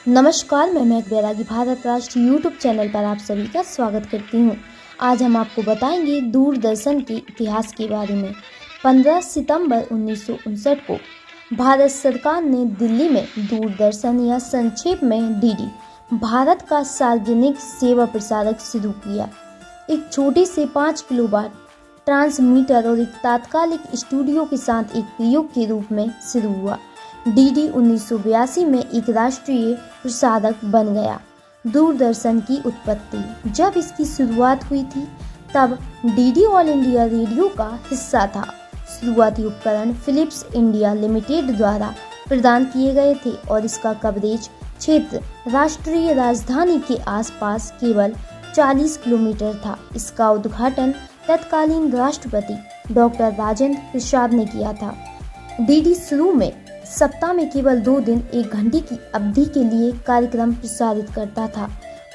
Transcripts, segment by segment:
नमस्कार, मैं महक बैरागी भारत राष्ट्र यूट्यूब चैनल पर आप सभी का स्वागत करती हूँ। आज हम आपको बताएंगे दूरदर्शन के इतिहास के बारे में। 15 सितंबर 1959 को भारत सरकार ने दिल्ली में दूरदर्शन या संक्षेप में डीडी भारत का सार्वजनिक सेवा प्रसारक शुरू किया। एक छोटे से 5 किलोवाट ट्रांसमीटर और एक तात्कालिक स्टूडियो के साथ एक प्रयोग के रूप में शुरू हुआ। डीडी 1982 में एक राष्ट्रीय प्रसारक बन गया। दूरदर्शन की उत्पत्ति। जब इसकी शुरुआत हुई थी तब डीडी ऑल इंडिया रेडियो का हिस्सा था। शुरुआती उपकरण फिलिप्स इंडिया लिमिटेड द्वारा प्रदान किए गए थे और इसका कवरेज क्षेत्र राष्ट्रीय राजधानी के आसपास केवल 40 किलोमीटर था। इसका उद्घाटन तत्कालीन राष्ट्रपति डॉक्टर राजेंद्र प्रसाद ने किया था। डीडी शुरू में सप्ताह में केवल 2 दिन 1 घंटे की अवधि के लिए कार्यक्रम प्रसारित करता था।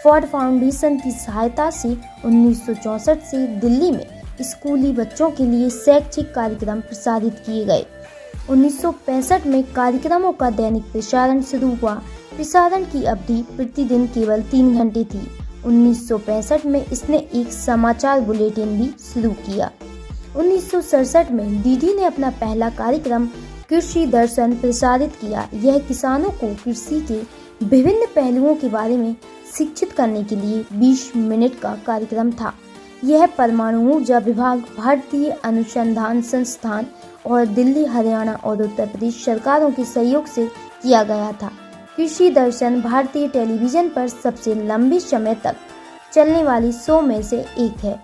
फोर्ड फाउंडेशन की सहायता से 1964 से दिल्ली में स्कूली बच्चों के लिए शैक्षिक कार्यक्रम प्रसारित किए गए। 1965 में कार्यक्रमों का दैनिक प्रसारण शुरू हुआ। प्रसारण की अवधि प्रतिदिन केवल 3 घंटे थी। 1965 में इसने एक समाचार बुलेटिन भी शुरू किया। 1967 में डीडी ने अपना पहला कार्यक्रम कृषि दर्शन प्रसारित किया। यह किसानों को कृषि के विभिन्न पहलुओं के बारे में शिक्षित करने के लिए 20 मिनट का कार्यक्रम था। यह परमाणु ऊर्जा विभाग, भारतीय अनुसंधान संस्थान और दिल्ली, हरियाणा और उत्तर प्रदेश सरकारों के सहयोग से किया गया था। कृषि दर्शन भारतीय टेलीविजन पर सबसे लंबे समय तक चलने वाली शो में से एक है।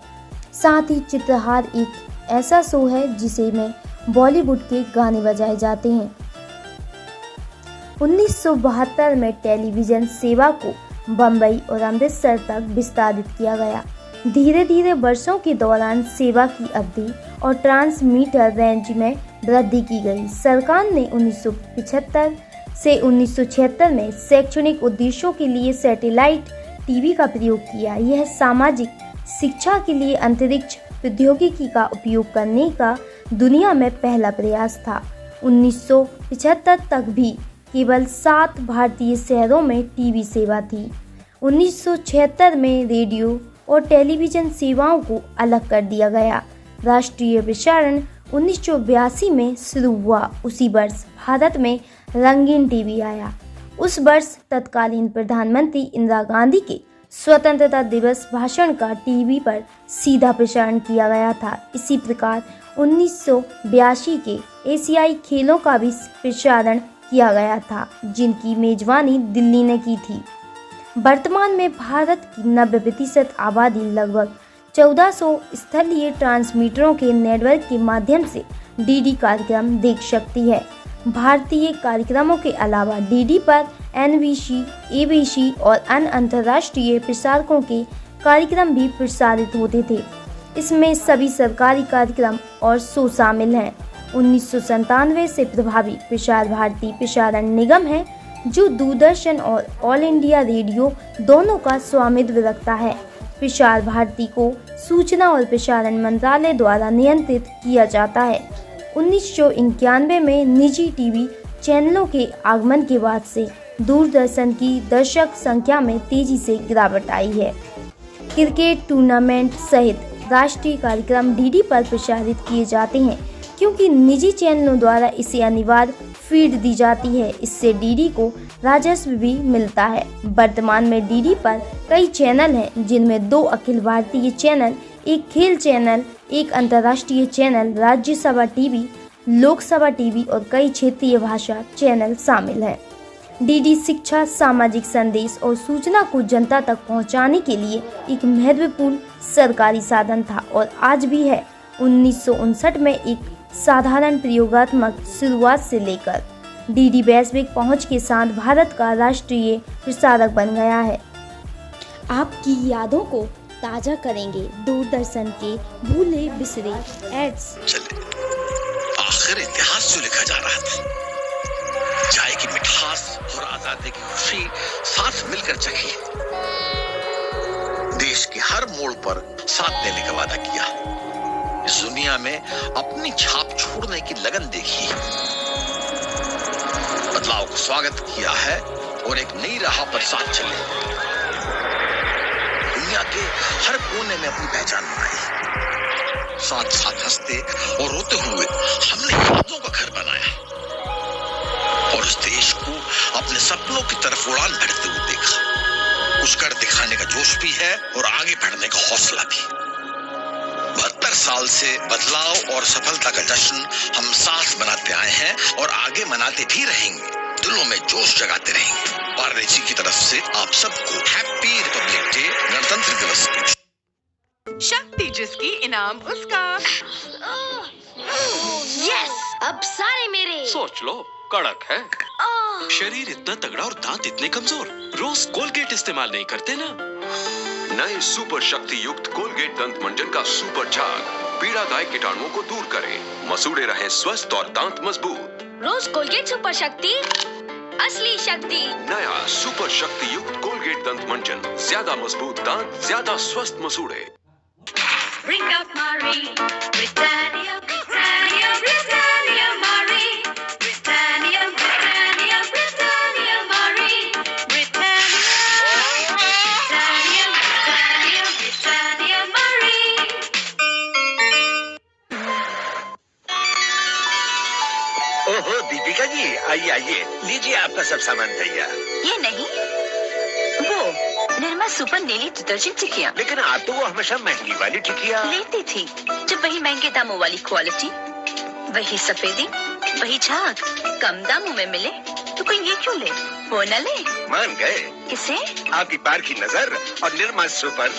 साथ ही चित्रहार एक ऐसा शो है जिसे में बॉलीवुड के गाने बजाए जाते हैं। 1972 में टेलीविजन सेवा को बम्बई और अमृतसर तक विस्तारित किया गया। धीरे धीरे वर्षों के दौरान सेवा की अवधि और ट्रांसमीटर रेंज में वृद्धि की गई। सरकार ने 1975 से 1976 में शैक्षणिक उद्देश्यों के लिए सैटेलाइट टीवी का प्रयोग किया। यह सामाजिक शिक्षा के लिए अंतरिक्ष प्रौद्योगिकी का उपयोग करने का दुनिया में पहला प्रयास था। 1975 तक भी केवल 7 भारतीय शहरों में टीवी सेवा थी। 1976 में रेडियो और टेलीविजन सेवाओं को अलग कर दिया गया। राष्ट्रीय प्रसारण 1982 में शुरू हुआ। उसी वर्ष भारत में रंगीन टीवी आया। उस वर्ष तत्कालीन प्रधानमंत्री इंदिरा गांधी के स्वतंत्रता दिवस भाषण का टीवी पर सीधा प्रसारण किया गया था। इसी प्रकार 1982 के एशियाई खेलों का भी प्रसारण किया गया था, जिनकी मेजबानी दिल्ली ने की थी। वर्तमान में भारत की 90% आबादी लगभग 1400 स्थलीय ट्रांसमीटरों के नेटवर्क के माध्यम से डीडी कार्यक्रम देख सकती है। भारतीय कार्यक्रमों के अलावा डीडी पर एनबीसी, एबीसी और अन्य अंतर्राष्ट्रीय प्रसारकों के कार्यक्रम भी प्रसारित होते थे। इसमें सभी सरकारी कार्यक्रम और शो शामिल हैं। 1997 से प्रभावी प्रसार भारती प्रसारण निगम है, जो दूरदर्शन और ऑल इंडिया रेडियो दोनों का स्वामित्व रखता है। प्रसार भारती को सूचना और प्रसारण मंत्रालय द्वारा नियंत्रित किया जाता है। 1991 में निजी टीवी चैनलों के आगमन के बाद से दूरदर्शन की दर्शक संख्या में तेजी से गिरावट आई है। क्रिकेट टूर्नामेंट सहित राष्ट्रीय कार्यक्रम डीडी पर प्रसारित किए जाते हैं, क्योंकि निजी चैनलों द्वारा इसे अनिवार्य फीड दी जाती है। इससे डीडी को राजस्व भी मिलता है। वर्तमान में डीडी पर कई चैनल हैं, जिनमें 2 अखिल भारतीय चैनल, 1 खेल चैनल, 1 अंतर्राष्ट्रीय channel, Rajya Sabha TV, Lok Sabha TV और कई क्षेत्रीय भाषा चैनल शामिल हैं। डीडी शिक्षा, सामाजिक संदेश और सूचना को जनता तक पहुंचाने के लिए एक महत्वपूर्ण सरकारी साधन था और आज भी है। 1959 में एक साधारण प्रयोगात्मक शुरुआत से लेकर डीडी वैश्विक पहुंच के साथ भारत का राष्ट्रीय प्रसारक बन गया है। आपकी यादों को ताजा करेंगे दूरदर्शन के भूले बिसरे एड्स। आखिर इतिहास जो लिखा जा रहा था, चाय की मिठास और आजादी की खुशी साथ मिलकर चखी। देश के हर मोड़ पर साथ देने का वादा किया। इस दुनिया में अपनी छाप छोड़ने की लगन देखी। बदलाव को स्वागत किया है और एक नई राह पर साथ चले। दुनिया के हर कोने में अपनी पहचान बनाई। साथ साथ हंसते और रोते हुए हमने यादों का घर बनाया और उस देश को अपने सपनों की तरफ उड़ान भरते हुए देखा। कुछ कर दिखाने का जोश भी है और आगे बढ़ने का हौसला भी। 72 साल से बदलाव और सफलता का जश्न हम साथ मनाते आए हैं और आगे मनाते भी रहेंगे। दिलों में जोश जगाते रहेंगे। पार्ले जी की तरफ से आप सबको हैप्पी रिपब्लिक डे, गणतंत्र दिवस की। शक्ति जिसकी इनाम उसका। यस, अब सारे मेरे। सोच लो, कड़क है, शरीर इतना तगड़ा और दांत इतने कमजोर, रोज कोलगेट इस्तेमाल नहीं करते ना। नए सुपर शक्ति युक्त कोलगेट दंत मंजन का सुपर झाग पीड़ादायक कीटाणुओं को दूर करे, मसूड़े रहें स्वस्थ और दांत मजबूत। रोज कोलगेट सुपर शक्ति, असली शक्ति। नया सुपर शक्ति युक्त कोलगेट दंत मंजन, ज्यादा मजबूत दांत, ज्यादा स्वस्थ मसूड़े। Bring out Marie, Britannia, Britannia, Britannia, Marie, Britannia, Britannia, Britannia, Marie, Britannia, Britannia, Britannia, Britannia, Marie. ओहो दीपिका जी, आइए आइए, लीजिए आपका सब सामान तैयार। ये नहीं, वो निर्मा सुपर नेली डिटर्जेंट टिकिया। लेकिन आप तो वो हमेशा महंगी वाली टिकिया लेती थी, जब वही महंगे दामों वाली क्वालिटी, वही सफेदी, वही झाग कम दामों में मिले तो कोई ये क्यों ले? वो न ले। मान गए? किसे? आपकी पार की नजर और निर्मा सुपर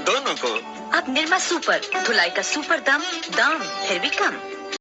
दोनों को। अब निर्मा सुपर, धुलाई का सुपर दाम, दाम फिर भी कम।